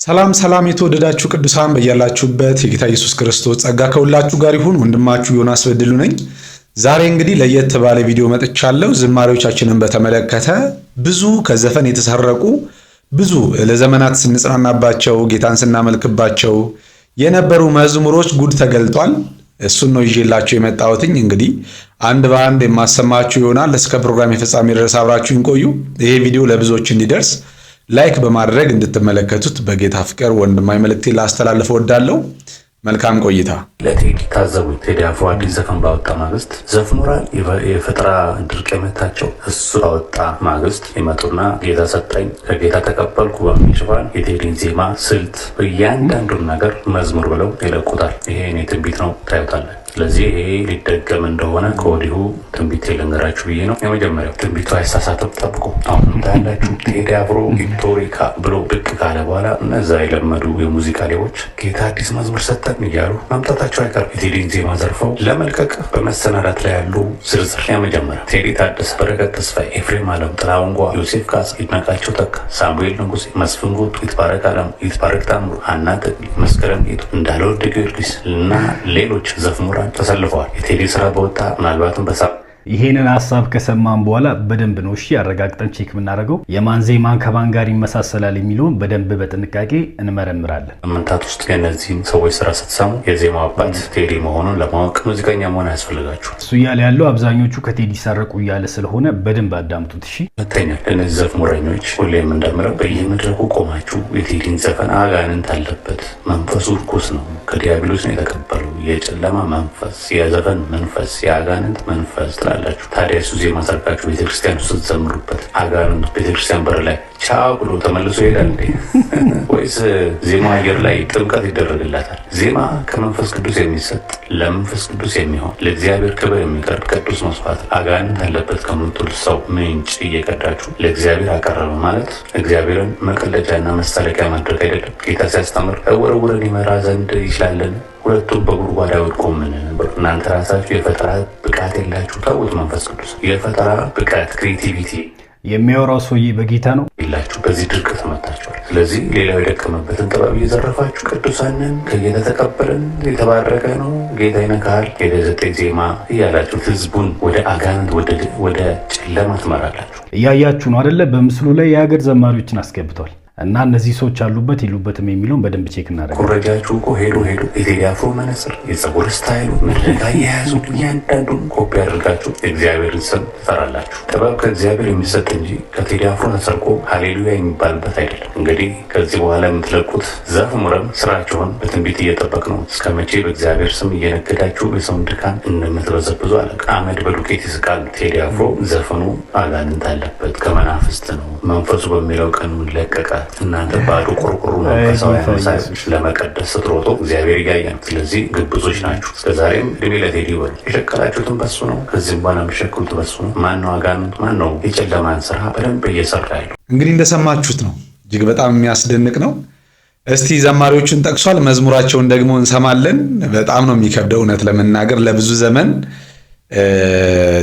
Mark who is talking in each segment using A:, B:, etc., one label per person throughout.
A: ሰላም ሰላም የተወደዳችሁ ቅዱሳን በያላችሁበት የጌታ ኢየሱስ ክርስቶስ ጸጋ ከሁላችሁ ጋር ይሁን። ወንድማችሁ ዮናስ በድሉ ነኝ። ዛሬ እንግዲህ ለየት ባለ ቪዲዮ መጥቻለሁ። ዝማሬዎቻችንን በተመለከተ ብዙ ከዘፈን የተሰረቁ ብዙ ለዘመናት ስንጽናናባቸው ጌታን ስናመልክባቸው የነበሩ መዝሙሮች ጉድ ተገልጧል። እሱን ነው ይዤላችሁ የመጣሁትኝ። እንግዲህ አንድ በአንድ የማሰማችሁ ይሆናል። እስከ ፕሮግራም የፍጻሜ ድረስ አብራችሁን ቆዩ። ይሄ ቪዲዮ ለብዙዎች እንዲደርስ ላይክ በማድረግ እንድትመለከቱት በጌታ ፍቅር ወንድማዊ መልእክቴ ላስተላልፍ እወዳለሁ። መልካም ቆይታ።
B: ለቴዲ ታዘቡ። ቴዲ አፍሮ አዲስ ዘፈን ባወጣ ማግስት ዘፍኖራል። የፈጠራ ድርቅ የመታቸው እሱ ባወጣ ማግስት ይመጡና ጌታ ሰጠኝ ከጌታ ተቀበልኩ በሚል ሽፋን የቴዲን ዜማ ስልት እያንዳንዱን ነገር መዝሙር ብለው ይለቁታል። ይሄ እኔ ትንቢት ነው ታዩታለን። ስለዚህ ይሄ ሊደገም እንደሆነ ከወዲሁ ትንቢት ልንገራችሁ ብዬ ነው። የመጀመሪያው ትንቢቱ አይሳሳትም፣ ጠብቁ። አሁንም ታያላችሁ። ቴዲ አፍሮ ቪክቶሪካ ብሎ ብቅ ካለ በኋላ እነዛ የለመዱ የሙዚቃ ሌቦች ጌታ አዲስ መዝሙር ሰጠን እያሉ መምጣታቸው አይቀርም። የቴዲን ዜማ ዘርፈው ለመልቀቅ በመሰናዳት ላይ ያሉ ዝርዝር። የመጀመሪያው ቴዲ ታደሰ፣ በረከት ተስፋዬ፣ ኤፍሬም አለም፣ ጥላሁን ጓ፣ ዮሴፍ ካሳ፣ ይድነቃቸው ተካ፣ ሳሙኤል ንጉሴ፣ መስፍን ጉቱ፣ ይትባረክ አለሙ፣ ይትባረክ ታምሩ፣ ሀና ተክሌ፣ መስከረም ጌቱ፣ እንዳልወልድ ጊዮርጊስ እና ሌሎች ዘፍሙራ ተሰልፈዋል። የቴዲ ስራ በወጣ ምናልባትም
C: ይሄንን ሐሳብ ከሰማን በኋላ በደንብ ነው እሺ አረጋግጠን ቼክ የምናደርገው የማን ዜማን ከማን ጋር ይመሳሰላል የሚለውን በደንብ በጥንቃቄ እንመረምራለን።
B: ምንታት ውስጥ የእነዚህን ሰዎች ስራ ስትሰሙ የዜማው አባት ቴዲ መሆኑን ለማወቅ ሙዚቀኛ መሆን አያስፈልጋችሁ።
C: እሱ እያለ ያለው አብዛኞቹ ከቴዲ ሰረቁ እያለ ስለሆነ በደንብ አዳምጡት እሺ።
B: ሁለተኛ ለእነዚህ ዘፍሙረኞች ሁሌም እንደምለው በየመድረኩ ቆማችሁ የቴዲን ዘፈን አጋንንት አለበት፣ መንፈሱ ርኩስ ነው፣ ከዲያብሎስ ነው የተቀበለው፣ የጨለማ መንፈስ፣ የዘፈን መንፈስ፣ የአጋንንት መንፈስ ትላላችሁ። ታዲያ እሱ ዜማ ሰርቃችሁ ቤተክርስቲያን ውስጥ ስትዘምሩበት አጋንንቱ ቤተክርስቲያን በር ላይ ቻው ብሎ ተመልሶ ይሄዳል እንዴ? ወይስ ዜማ አየር ላይ ጥምቀት ይደረግላታል? ዜማ ከመንፈስ ቅዱስ የሚሰጥ ለመንፈስ ቅዱስ የሚሆን ለእግዚአብሔር ክብር የሚቀርብ ቅዱስ መስዋዕት አጋንንት አለበት ከምትሉ ሰው ምንጭ እየቀዳችሁ ለእግዚአብሔር አቀረበ ማለት እግዚአብሔርን መቀለጃና መሳለቂያ ማድረግ አይደለም። ጌታ ሲያስተምር እውር ይመራ ዘንድ ይችላለን፣ ሁለቱም በጉድጓድ አይወድቁምን? እናንተ ራሳችሁ የፈጠራ ብቃት የላችሁ። ተውት። መንፈስ ቅዱስ የፈጠራ ብቃት ክሬቲቪቲ
C: የሚያወራው ሰውዬ በጌታ ነው
B: ይላችሁ። በዚህ ድርቅ ተመታችኋል። ስለዚህ ሌላው የደከመበትን ጥበብ እየዘረፋችሁ ቅዱሳንን ከጌታ ተቀበልን፣ የተባረከ ነው፣ ጌታ ይነካል፣ የዘጠኝ ዜማ እያላችሁ ህዝቡን ወደ አጋንንት ወደ ጨለማ ትመራላችሁ።
C: እያያችሁ ነው አይደለ? በምስሉ ላይ የሀገር ዘማሪዎችን አስገብቷል። እና እነዚህ ሰዎች አሉበት ይሉበትም የሚለውን በደንብ ቼክ እናደርጋለን።
B: ኮረጃችሁ እኮ ሄዶ የቴዲ አፍሮ መነጽር፣ የፀጉር ስታይሉ፣ መድረክ አያያዙ እያንዳንዱን ኮፒ አድርጋችሁ የእግዚአብሔርን ስም ትጠራላችሁ። ጥበብ ከእግዚአብሔር የሚሰጥ እንጂ ከቴዲ አፍሮ ተሰርቆ ሃሌሉያ የሚባልበት አይደለም። እንግዲህ ከዚህ በኋላ የምትለቁት ዘፍሙርም ስራችሁን በትንቢት እየጠበቅ ነው። እስከ መቼ በእግዚአብሔር ስም እየነገዳችሁ የሰውን ድካም እንደምትበዘብዙ አለቅ። አመድ በዱቄት ይስቃል። ቴዲ አፍሮ ዘፈኑ አጋንንት አለበት፣ ከመናፍስት ነው፣ መንፈሱ በሚለው ቀን ለቀቀ። እናንተ ባዶ ቆርቆሮ መንፈሳዊ ሳይሆን ለመቀደስ ስትሮጡ እግዚአብሔር እያየን። ስለዚህ ግብዞች ናችሁ። እስከዛሬም እድሜ ለቴዲ በሉ። የሸቀላችሁትን በሱ ነው፣ ከዚህም በኋላ የሚሸክሉት በሱ ነው። ማን ነው አጋንንት? ማን ነው የጨለማን ስራ በደንብ እየሰራ ያለው?
A: እንግዲህ እንደሰማችሁት ነው። እጅግ በጣም የሚያስደንቅ ነው። እስቲ ዘማሪዎቹን ጠቅሷል፣ መዝሙራቸውን ደግሞ እንሰማለን። በጣም ነው የሚከብደው እውነት ለመናገር ለብዙ ዘመን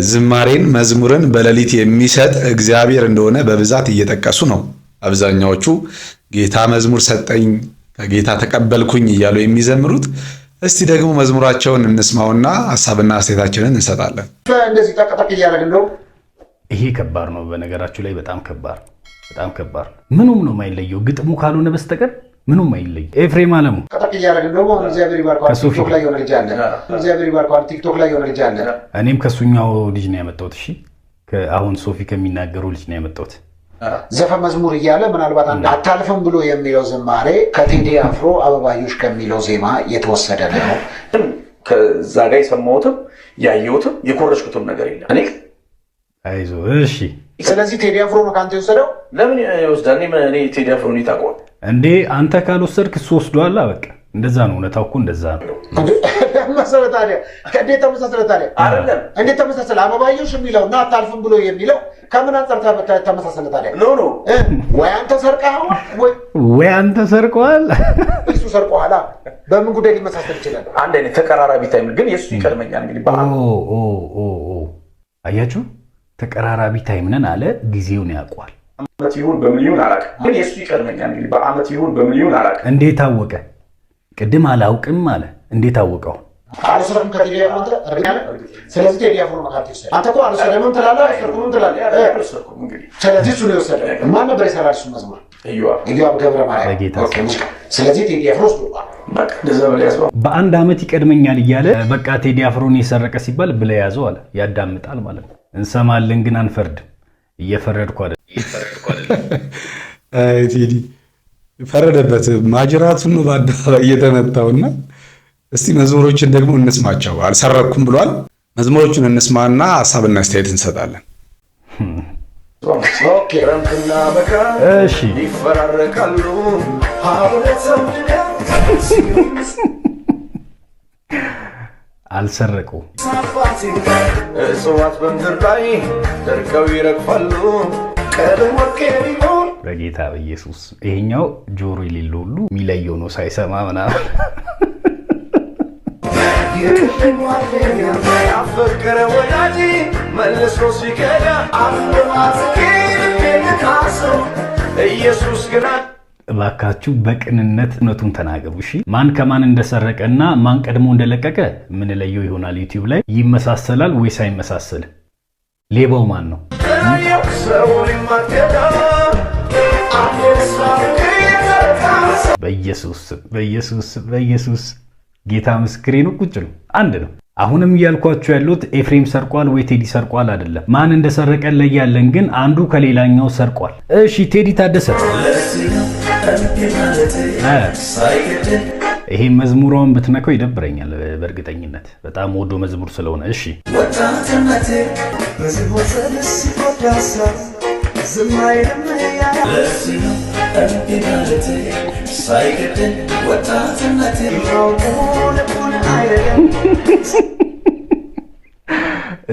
A: ዝማሬን መዝሙርን በሌሊት የሚሰጥ እግዚአብሔር እንደሆነ በብዛት እየጠቀሱ ነው። አብዛኛዎቹ ጌታ መዝሙር ሰጠኝ ከጌታ ተቀበልኩኝ እያሉ የሚዘምሩት። እስቲ ደግሞ መዝሙራቸውን እንስማውና ሐሳብና አስተያየታችንን እንሰጣለን።
D: እንደዚህ ተቀጠቅ እያደረግን ነው።
C: ይሄ ከባድ ነው። በነገራችሁ ላይ በጣም ከባድ ምኑም ነው የማይለየው ግጥሙ ካልሆነ በስተቀር ምኑም አይለይ። ኤፍሬም አለሙ
D: ተቀጠቅ እያደረግን ነው። እግዚአብሔር ይባርካል። ቲክቶክ ላይ የሆነ ልጅ አለ። እግዚአብሔር ይባርካል። ቲክቶክ ላይ የሆነ ልጅ አለ።
C: እኔም ከሱኛው ልጅ ነው ያመጣሁት። እሺ አሁን ሶፊ ከሚናገረው ልጅ ነው ያመጣሁት።
D: ዘፈን መዝሙር እያለ ምናልባት አንድ አታልፍም ብሎ የሚለው ዝማሬ ከቴዲ አፍሮ አበባዮሽ ከሚለው ዜማ የተወሰደ ነው።
E: ከዛ ጋር የሰማሁትም ያየሁትም የኮረጅኩትም ነገር የለም። እኔ
C: አይዞህ እሺ።
D: ስለዚህ ቴዲ አፍሮ ነው ከአንተ የወሰደው?
E: ለምን ይወስዳል? እኔ ቴዲ አፍሮ ነው ታውቀዋል
C: እንዴ? አንተ ካልወሰድክ እሱ ወስዷል። በቃ እንደዛ ነው። እውነታው እኮ እንደዛ ነው።
D: ታዲያ እንዴት ተመሳሰለ? ታዲያ
E: አይደለም
D: እንዴት ተመሳሰለ? አበባዮሽ የሚለው እና አታልፍም ብሎ የሚለው ከምን አንጻር ተመሳሰለ? ታዲያ
E: ኖ
D: ወይ አንተ ሰርቀሃል
C: ወይ አንተ ሰርቀዋል።
D: እሱ ሰርቀዋል። በምን ጉዳይ ሊመሳሰል ይችላል?
E: አንድ አይነት ተቀራራቢ ታይም ግን የሱ ይቀድመኛል። እንግዲህ
C: አያችሁ፣ ተቀራራቢ ታይም ነን አለ። ጊዜውን ያውቋል።
E: በዓመት ይሁን በምን ይሁን አላውቅም፣ ግን የእሱ ይቀድመኛል። እንግዲህ በዓመት ይሁን በምን ይሁን አላውቅም።
C: እንዴት አወቀ? ቅድም አላውቅም አለ። እንዴት አወቀው?
D: አልወሰደም ከቴዲ አፍሮ አንተ እርግጠኛ ነህ? ስለዚህ ቴዲ አፍሮ መካት ይወሰደ። አንተ እኮ አልወሰደም ትላለህ፣ አልወሰድኩም ትላለህ።
E: እንግዲህ
D: ስለዚህ እሱ ነው የወሰደ። ማን ነበር የሰራው እሱ መዝሙር? ኢዮአብ ገብረ ማርያም። ስለዚህ ቴዲ አፍሮ ወስዷል።
E: በቃ እንደዛ በላይ ያዘው።
C: በአንድ ዓመት ይቀድመኛል እያለ በቃ ቴዲ አፍሮን የሰረቀ ሲባል ብለህ ያዘው አለ። ያዳምጣል ማለት ነው። እንሰማለን ግን አንፈርድም። እየፈረድኩ አይደል?
A: አይ ቴዲ ፈረደበት። ማጅራቱን ነው በአደባባይ እየተመታውና እስቲ መዝሙሮችን ደግሞ እንስማቸው። አልሰረኩም ብሏል። መዝሙሮችን እንስማና ሀሳብና አስተያየት እንሰጣለን።
E: ኦኬ ረምክና በካ
C: እሺ
E: ይፈራረቃሉ።
C: አልሰረቁም።
E: እጽዋት በምድር ላይ ደርቀው ይረግፋሉ። ቀለም ወርቅ ቢሆን
C: በጌታ በኢየሱስ ይሄኛው ጆሮ የሌለው ሁሉ የሚለየው ነው ሳይሰማ ምናምን
E: ያፈቀረ ወዳጅ መልሶ ሲከዳ ኢየሱስ ግን
C: እባካችሁ በቅንነት እውነቱን ተናገሩ። እሺ ማን ከማን እንደሰረቀና ማን ቀድሞ እንደለቀቀ ምን ለየው ይሆናል። ዩቲዩብ ላይ ይመሳሰላል ወይስ አይመሳሰልም? ሌባው ማን ነው? በኢየሱስ ጌታ ምስክሬ ነው። ቁጭ ነው፣ አንድ ነው። አሁንም እያልኳችሁ ያሉት ኤፍሬም ሰርቋል ወይ ቴዲ ሰርቋል አይደለም። ማን እንደሰረቀ ለያለን፣ ግን አንዱ ከሌላኛው ሰርቋል። እሺ ቴዲ ታደሰ ይሄ መዝሙሯን ብትነካው ይደብረኛል በእርግጠኝነት በጣም ወዶ መዝሙር ስለሆነ። እሺ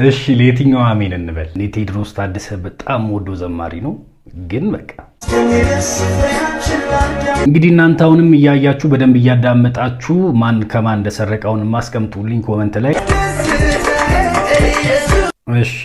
C: እሺ ለየትኛው አሜን እንበል? እኔ ቴዎድሮስ ታደሰ በጣም ወዶ ዘማሪ ነው፣ ግን በቃ እንግዲህ እናንተ አሁንም እያያችሁ በደንብ እያዳመጣችሁ ማን ከማን እንደሰረቀውን ማስቀምጡልኝ ኮመንት ላይ። እሺ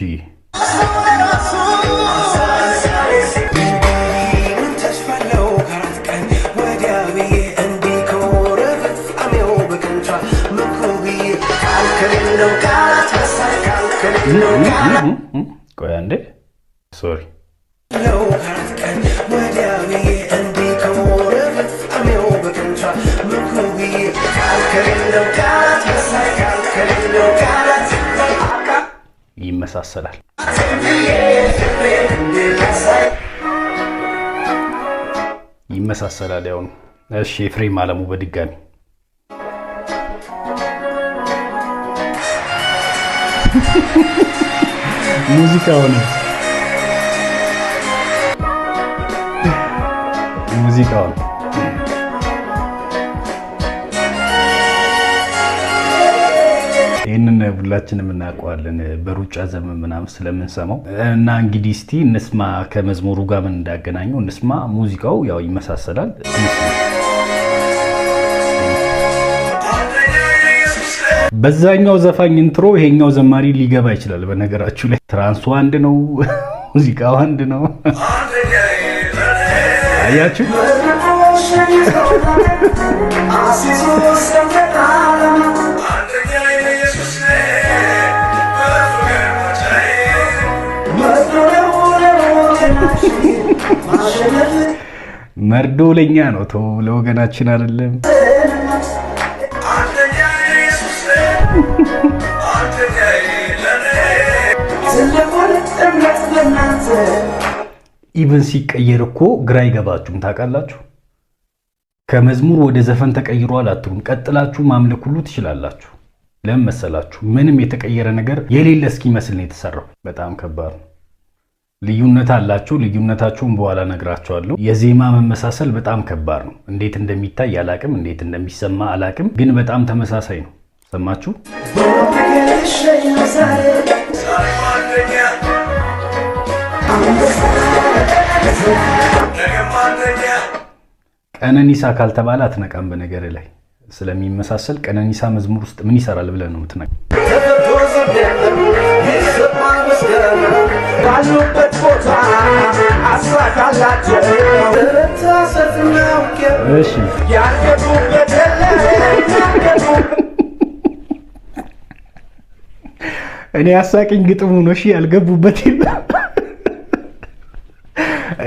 C: ቆይ አንዴ ሶሪ ይመሳሰላል። ይመሳሰላል ያው ነው። እሺ ኤፍሬም አለሙ በድጋሚ ሙዚቃውን ይህንን ሁላችንም እናውቀዋለን በሩጫ ዘመን ምናምን ስለምንሰማው እና እንግዲህ እስቲ እንስማ ከመዝሙሩ ጋር ምን እንዳገናኘው እንስማ። ሙዚቃው ያው ይመሳሰላል። በዛኛው ዘፋኝ ኢንትሮ ይሄኛው ዘማሪ ሊገባ ይችላል። በነገራችሁ ላይ ትራንሱ አንድ ነው፣ ሙዚቃው አንድ ነው። አያችሁ መርዶ ለኛ ነው፣ ተው ለወገናችን አይደለም። ኢቨን ሲቀየር እኮ ግራ ይገባችሁም ታውቃላችሁ። ከመዝሙር ወደ ዘፈን ተቀይሯል አትሉም፣ ቀጥላችሁ ማምለክ ሁሉ ትችላላችሁ። ለምን መሰላችሁ? ምንም የተቀየረ ነገር የሌለ እስኪመስል ነው የተሰራው። በጣም ከባድ ነው። ልዩነት አላችሁ። ልዩነታችሁን በኋላ ነግራችኋለሁ። የዜማ መመሳሰል በጣም ከባድ ነው። እንዴት እንደሚታይ አላቅም፣ እንዴት እንደሚሰማ አላቅም፣ ግን በጣም ተመሳሳይ ነው። ሰማችሁ? ቀነኒሳ ካልተባለ አትነቃም። በነገር ላይ ስለሚመሳሰል ቀነኒሳ መዝሙር ውስጥ ምን ይሰራል ብለን ነው የምትነቃው? እኔ ያሳቀኝ ግጥሙ ነው። እሺ ያልገቡበት የለም።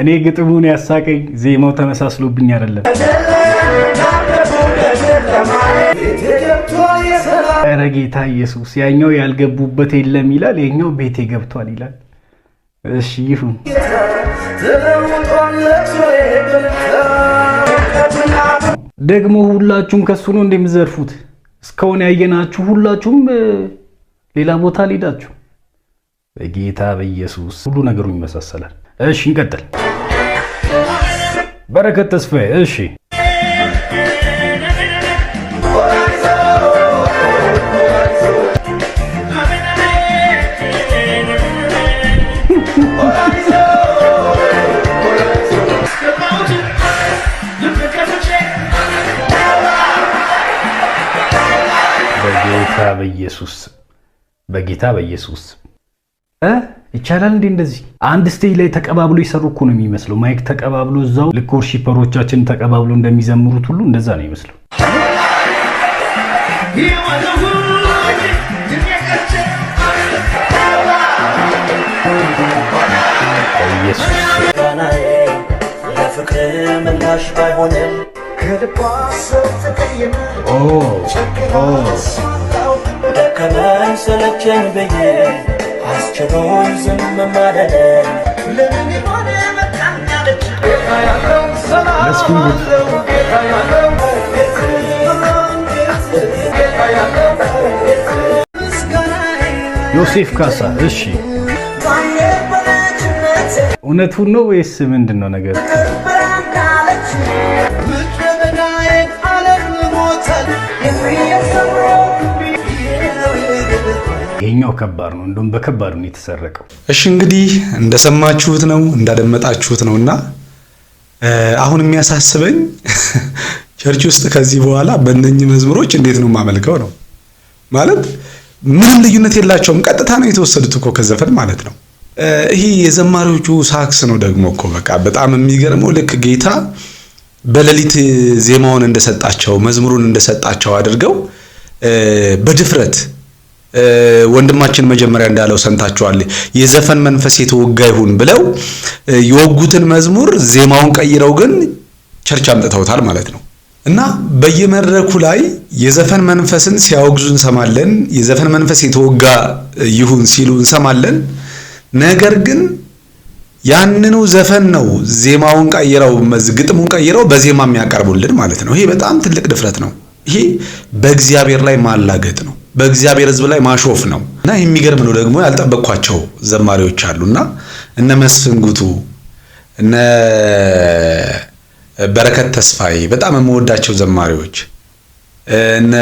C: እኔ ግጥሙን ያሳቀኝ ዜማው ተመሳስሎብኝ አይደለም። ኧረ ጌታ ኢየሱስ፣ ያኛው ያልገቡበት የለም ይላል፣ የኛው ቤቴ ገብቷል ይላል። እሺ ይሁን። ደግሞ ሁላችሁም ከሱ ነው እንደምዘርፉት። እስካሁን ያየናችሁ ሁላችሁም ሌላ ቦታ ሊዳችሁ። በጌታ በኢየሱስ ሁሉ ነገሩ ይመሳሰላል። እሺ እንቀጥል። በረከት ተስፋዬ እሺ በጌታ በኢየሱስ ይቻላል እንዴ? እንደዚህ አንድ ስቴጅ ላይ ተቀባብሎ ይሰሩ እኮ ነው የሚመስለው። ማይክ ተቀባብሎ እዛው ልክ ወርሺፐሮቻችን ተቀባብሎ እንደሚዘምሩት ሁሉ እንደዛ ነው የሚመስለው። ኢየሱስ ለፍቅር ምላሽ ባይሆንም ደከመኝ ሰለቸኝ ብዬ አስችሎኝ ዝም ማለት ለምን ሆነ መጣኛለች ዮሴፍ ካሳ እሺ እውነቱን ነው ወይስ ምንድን ነው ነገር? ይሄኛው ከባድ ነው፣ እንደውም በከባድ ነው የተሰረቀው።
A: እሺ እንግዲህ እንደሰማችሁት ነው እንዳደመጣችሁት ነውና አሁን የሚያሳስበኝ ቸርች ውስጥ ከዚህ በኋላ በእነኚህ መዝሙሮች እንዴት ነው የማመልከው ነው። ማለት ምንም ልዩነት የላቸውም፣ ቀጥታ ነው የተወሰዱት እኮ ከዘፈን ማለት ነው። ይሄ የዘማሪዎቹ ሳክስ ነው ደግሞ እኮ በቃ በጣም የሚገርመው። ልክ ጌታ በሌሊት ዜማውን እንደሰጣቸው መዝሙሩን እንደሰጣቸው አድርገው በድፍረት ወንድማችን መጀመሪያ እንዳለው ሰምታችኋል። የዘፈን መንፈስ የተወጋ ይሁን ብለው የወጉትን መዝሙር ዜማውን ቀይረው ግን ቸርች አምጥተውታል ማለት ነው። እና በየመድረኩ ላይ የዘፈን መንፈስን ሲያወግዙ እንሰማለን። የዘፈን መንፈስ የተወጋ ይሁን ሲሉ እንሰማለን። ነገር ግን ያንኑ ዘፈን ነው ዜማውን ቀይረው ግጥሙን ቀይረው በዜማ የሚያቀርቡልን ማለት ነው። ይሄ በጣም ትልቅ ድፍረት ነው። ይሄ በእግዚአብሔር ላይ ማላገጥ ነው። በእግዚአብሔር ሕዝብ ላይ ማሾፍ ነው። እና የሚገርም ነው ደግሞ ያልጠበቅኳቸው ዘማሪዎች አሉና እነ መስፍን ጉቱ እነ በረከት ተስፋዬ በጣም የምወዳቸው ዘማሪዎች እነ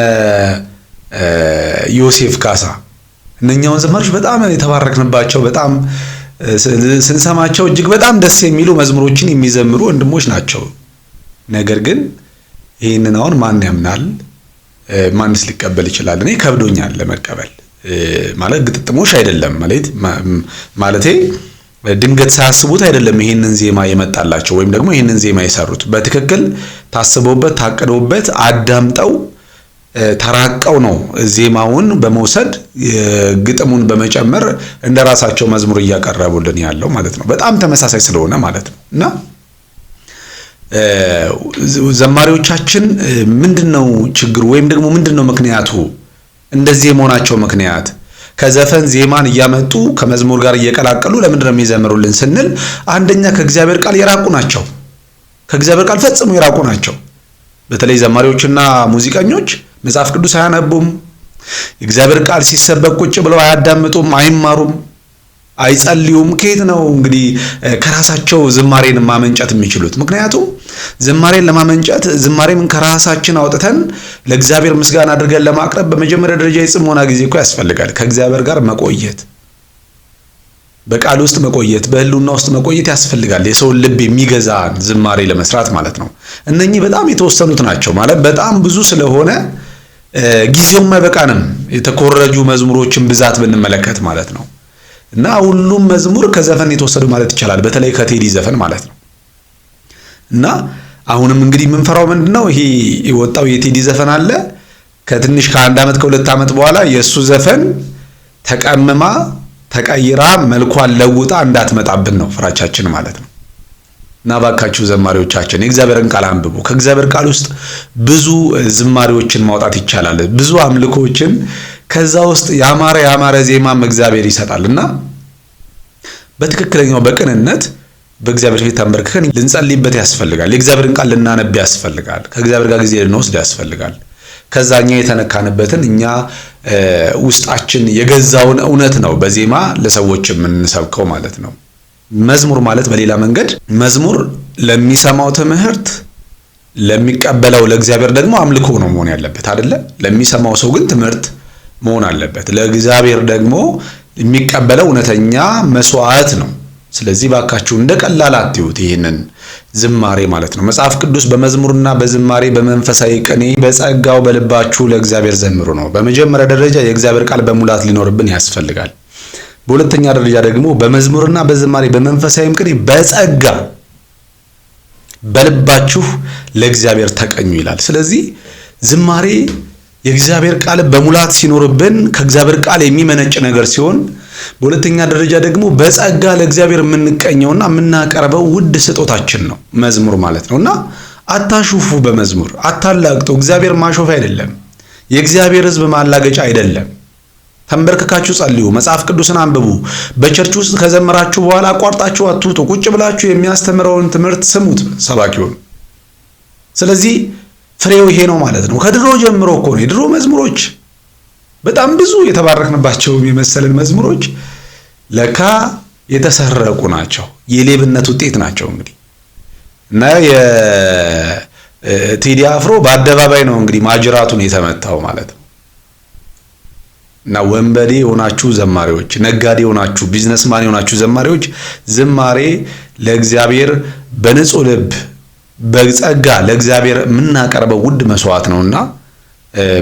A: ዮሴፍ ካሳ እነኛውን ዘማሪዎች በጣም የተባረክንባቸው በጣም ስንሰማቸው እጅግ በጣም ደስ የሚሉ መዝሙሮችን የሚዘምሩ ወንድሞች ናቸው። ነገር ግን ይህንን አሁን ማን ያምናል? ማንስ ሊቀበል ይችላል? እኔ ከብዶኛል ለመቀበል። ማለት ግጥጥሞሽ አይደለም ማለቴ ድንገት ሳያስቡት አይደለም ይሄንን ዜማ የመጣላቸው ወይም ደግሞ ይሄንን ዜማ የሰሩት። በትክክል ታስበውበት ታቅደውበት አዳምጠው ተራቀው ነው ዜማውን በመውሰድ ግጥሙን በመጨመር እንደራሳቸው መዝሙር እያቀረቡልን ያለው ማለት ነው። በጣም ተመሳሳይ ስለሆነ ማለት ነው። እና ዘማሪዎቻችን ምንድነው ችግሩ ወይም ደግሞ ምንድነው ምክንያቱ? እንደዚህ የመሆናቸው ምክንያት ከዘፈን ዜማን እያመጡ ከመዝሙር ጋር እየቀላቀሉ ለምንድነው የሚዘምሩልን ስንል፣ አንደኛ ከእግዚአብሔር ቃል የራቁ ናቸው። ከእግዚአብሔር ቃል ፈጽሞ የራቁ ናቸው። በተለይ ዘማሪዎችና ሙዚቀኞች መጽሐፍ ቅዱስ አያነቡም። የእግዚአብሔር ቃል ሲሰበክ ቁጭ ብለው አያዳምጡም፣ አይማሩም፣ አይጸልዩም። ከየት ነው እንግዲህ ከራሳቸው ዝማሬን ማመንጨት የሚችሉት? ምክንያቱም ዝማሬን ለማመንጨት ዝማሬን ከራሳችን አውጥተን ለእግዚአብሔር ምስጋና አድርገን ለማቅረብ በመጀመሪያ ደረጃ የጽሞና ጊዜ እኮ ያስፈልጋል። ከእግዚአብሔር ጋር መቆየት፣ በቃል ውስጥ መቆየት፣ በህልውና ውስጥ መቆየት ያስፈልጋል። የሰውን ልብ የሚገዛን ዝማሬ ለመስራት ማለት ነው። እነኚህ በጣም የተወሰኑት ናቸው ማለት በጣም ብዙ ስለሆነ ጊዜውም አይበቃንም። የተኮረጁ መዝሙሮችን ብዛት ብንመለከት ማለት ነው። እና ሁሉም መዝሙር ከዘፈን የተወሰዱ ማለት ይቻላል፣ በተለይ ከቴዲ ዘፈን ማለት ነው። እና አሁንም እንግዲህ የምንፈራው ምንድነው? ይሄ የወጣው የቴዲ ዘፈን አለ ከትንሽ ከ1 ዓመት ከ2 ዓመት በኋላ የሱ ዘፈን ተቀምማ ተቀይራ መልኳን ለውጣ እንዳትመጣብን ነው ፍራቻችን ማለት ነው። እና ባካችሁ ዘማሪዎቻችን የእግዚአብሔርን ቃል አንብቡ። ከእግዚአብሔር ቃል ውስጥ ብዙ ዝማሬዎችን ማውጣት ይቻላል፣ ብዙ አምልኮችን ከዛ ውስጥ ያማረ ዜማም እግዚአብሔር ይሰጣልና በትክክለኛው በቅንነት በእግዚአብሔር ፊት ተንበርክከን ልንጸልይበት ያስፈልጋል። የእግዚአብሔርን ቃል ልናነብ ያስፈልጋል። ከእግዚአብሔር ጋር ጊዜ ልንወስድ ያስፈልጋል። ከዛኛ የተነካንበትን እኛ ውስጣችን የገዛውን እውነት ነው በዜማ ለሰዎች የምንሰብከው ማለት ነው። መዝሙር ማለት በሌላ መንገድ መዝሙር ለሚሰማው ትምህርት፣ ለሚቀበለው ለእግዚአብሔር ደግሞ አምልኮ ነው መሆን ያለበት አይደለ? ለሚሰማው ሰው ግን ትምህርት መሆን አለበት። ለእግዚአብሔር ደግሞ የሚቀበለው እውነተኛ መስዋዕት ነው። ስለዚህ ባካችሁ እንደ ቀላል አትዩት ይህንን ዝማሬ ማለት ነው። መጽሐፍ ቅዱስ በመዝሙርና በዝማሬ በመንፈሳዊ ቅኔ በጸጋው በልባችሁ ለእግዚአብሔር ዘምሩ ነው። በመጀመሪያ ደረጃ የእግዚአብሔር ቃል በሙላት ሊኖርብን ያስፈልጋል። በሁለተኛ ደረጃ ደግሞ በመዝሙርና በዝማሬ በመንፈሳዊም ቅኔ በጸጋ በልባችሁ ለእግዚአብሔር ተቀኙ ይላል። ስለዚህ ዝማሬ የእግዚአብሔር ቃል በሙላት ሲኖርብን ከእግዚአብሔር ቃል የሚመነጭ ነገር ሲሆን፣ በሁለተኛ ደረጃ ደግሞ በጸጋ ለእግዚአብሔር የምንቀኘውና የምናቀርበው ውድ ስጦታችን ነው መዝሙር ማለት ነውና አታሹፉ። በመዝሙር አታላግጡ። እግዚአብሔር ማሾፍ አይደለም። የእግዚአብሔር ሕዝብ ማላገጫ አይደለም። ተንበርክካችሁ ጸልዩ፣ መጽሐፍ ቅዱስን አንብቡ። በቸርች ውስጥ ከዘመራችሁ በኋላ አቋርጣችሁ አትውጡ። ቁጭ ብላችሁ የሚያስተምረውን ትምህርት ስሙት ሰባኪውን። ስለዚህ ፍሬው ይሄ ነው ማለት ነው። ከድሮ ጀምሮ እኮ ነው የድሮ መዝሙሮች በጣም ብዙ የተባረክንባቸው የመሰለን መዝሙሮች ለካ የተሰረቁ ናቸው፣ የሌብነት ውጤት ናቸው። እንግዲህ እና የቴዲ አፍሮ በአደባባይ ነው እንግዲህ ማጅራቱን የተመታው ማለት ነው። እና ወንበዴ የሆናችሁ ዘማሪዎች፣ ነጋዴ የሆናችሁ ቢዝነስማን የሆናችሁ ዘማሪዎች ዝማሬ ለእግዚአብሔር በንጹህ ልብ በጸጋ ለእግዚአብሔር የምናቀርበው ውድ መስዋዕት ነውና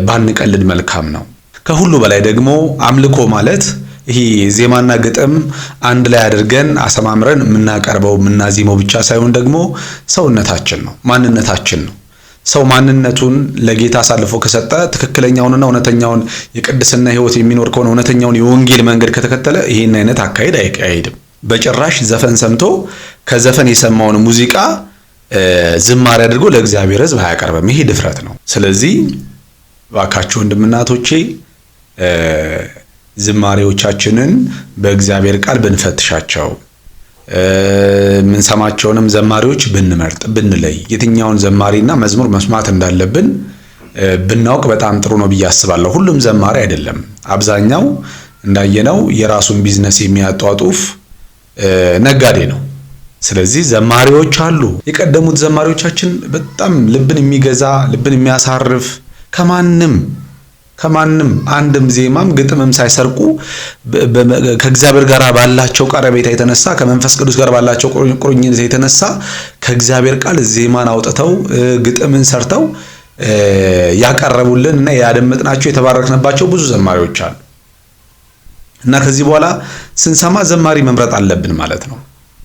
A: ባንቀልድ መልካም ነው። ከሁሉ በላይ ደግሞ አምልኮ ማለት ይሄ ዜማና ግጥም አንድ ላይ አድርገን አሰማምረን የምናቀርበው የምናዜመው ብቻ ሳይሆን ደግሞ ሰውነታችን ነው፣ ማንነታችን ነው። ሰው ማንነቱን ለጌታ አሳልፎ ከሰጠ ትክክለኛውንና እውነተኛውን የቅድስና ሕይወት የሚኖር ከሆነ እውነተኛውን የወንጌል መንገድ ከተከተለ ይሄን አይነት አካሄድ አይካሄድም በጭራሽ። ዘፈን ሰምቶ ከዘፈን የሰማውን ሙዚቃ ዝማሬ አድርጎ ለእግዚአብሔር ሕዝብ አያቀርብም። ይሄ ድፍረት ነው። ስለዚህ ባካችሁ ወንድምናቶቼ ዝማሬዎቻችንን በእግዚአብሔር ቃል ብንፈትሻቸው፣ የምንሰማቸውንም ዘማሪዎች ብንመርጥ ብንለይ፣ የትኛውን ዘማሪና መዝሙር መስማት እንዳለብን ብናውቅ በጣም ጥሩ ነው ብዬ አስባለሁ። ሁሉም ዘማሪ አይደለም። አብዛኛው እንዳየነው የራሱን ቢዝነስ የሚያጧጡፍ ነጋዴ ነው። ስለዚህ ዘማሪዎች አሉ። የቀደሙት ዘማሪዎቻችን በጣም ልብን የሚገዛ ልብን የሚያሳርፍ ከማንም አንድም ዜማም ግጥምም ሳይሰርቁ ከእግዚአብሔር ጋር ባላቸው ቀረቤታ የተነሳ ከመንፈስ ቅዱስ ጋር ባላቸው ቁርኝነት የተነሳ ከእግዚአብሔር ቃል ዜማን አውጥተው ግጥምን ሰርተው ያቀረቡልን እና ያደመጥናቸው የተባረክንባቸው ብዙ ዘማሪዎች አሉ። እና ከዚህ በኋላ ስንሰማ ዘማሪ መምረጥ አለብን ማለት ነው።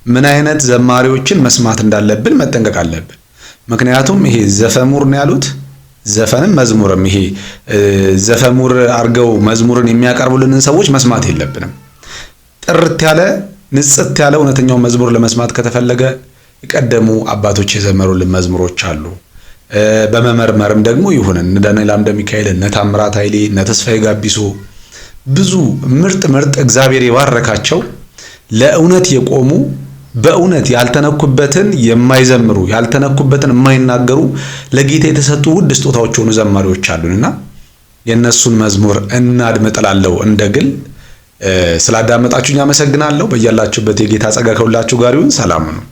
A: ምን አይነት ዘማሪዎችን መስማት እንዳለብን መጠንቀቅ አለብን። ምክንያቱም ይሄ ዘፈሙር ነው ያሉት፣ ዘፈንም መዝሙርም ይሄ ዘፈሙር አርገው መዝሙርን የሚያቀርቡልንን ሰዎች መስማት የለብንም። ጥርት ያለ ንጽት ያለ እውነተኛው መዝሙር ለመስማት ከተፈለገ የቀደሙ አባቶች የዘመሩልን መዝሙሮች አሉ። በመመርመርም ደግሞ ይሁን እነ ዳንኤል አምደ ሚካኤል፣ እነ ታምራት ኃይሌ፣ እነ ተስፋዬ ጋቢሶ ብዙ ምርጥ እግዚአብሔር የባረካቸው ለእውነት የቆሙ በእውነት ያልተነኩበትን የማይዘምሩ ያልተነኩበትን የማይናገሩ ለጌታ የተሰጡ ውድ ስጦታዎች ሆኑ ዘማሪዎች አሉንና የነሱን መዝሙር እናድምጥላለሁ። እንደግል ስላዳመጣችሁኝ አመሰግናለሁ። በያላችሁበት የጌታ ጸጋ ከሁላችሁ ጋር ይሁን። ሰላም ነው።